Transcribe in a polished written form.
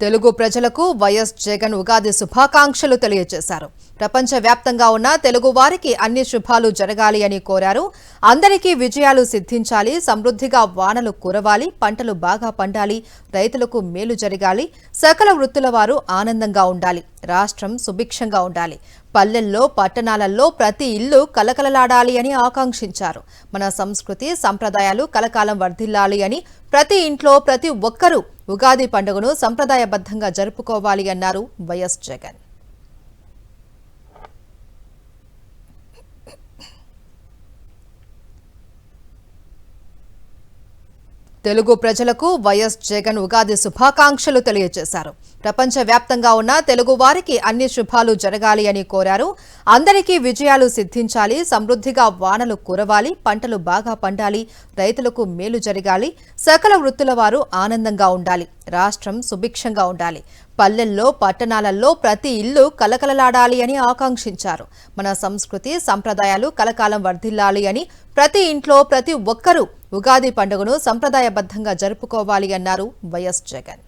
తెలుగు ప్రజలకు వైఎస్ జగన్ ఉగాది శుభాకాంక్షలు తెలియజేశారు. ప్రపంచవ్యాప్తంగా ఉన్న తెలుగు వారికి అన్ని శుభాలు జరగాలి అని కోరారు. అందరికీ విజయాలు సిద్ధించాలి, సమృద్ధిగా వానలు కురవాలి, పంటలు బాగా పండాలి, రైతులకు మేలు జరగాలి, సకల వృత్తుల వారు ఆనందంగా ఉండాలి, రాష్ట్రం సుభిక్షంగా ఉండాలి, పల్లెల్లో పట్టణాలలో ప్రతి ఇల్లు కలకలలాడాలి అని ఆకాంక్షించారు. మన సంస్కృతి సంప్రదాయాలు కలకాలం వర్ధిల్లాలి అని, ప్రతి ఇంట్లో ప్రతి ఒక్కరూ ఉగాది పండుగను సంప్రదాయబద్ధంగా జరుపుకోవాలి అన్నారు వైఎస్ జగన్. తెలుగు ప్రజలకు వైఎస్ జగన్ ఉగాది శుభాకాంక్షలు తెలియజేశారు. ప్రపంచవ్యాప్తంగా ఉన్న తెలుగు వారికి అన్ని శుభాలు జరగాలి అని కోరారు. అందరికీ విజయాలు సిద్ధించాలి, సమృద్ధిగా వానలు కురవాలి, పంటలు బాగా పండాలి, రైతులకు మేలు జరగాలి, సకల వృత్తుల వారు ఆనందంగా ఉండాలి, రాష్ట్రం సుభిక్షంగా ఉండాలి, పల్లెల్లో పట్టణాలలో ప్రతి ఇల్లు కలకలలాడాలి అని ఆకాంక్షించారు. మన సంస్కృతి సంప్రదాయాలు కలకాలం వర్ధిల్లాలి అని, ప్రతి ఇంట్లో ప్రతి ఒక్కరూ ఉగాది పండుగను సంప్రదాయబద్ధంగా జరుపుకోవాలి అన్నారు వైఎస్ జగన్.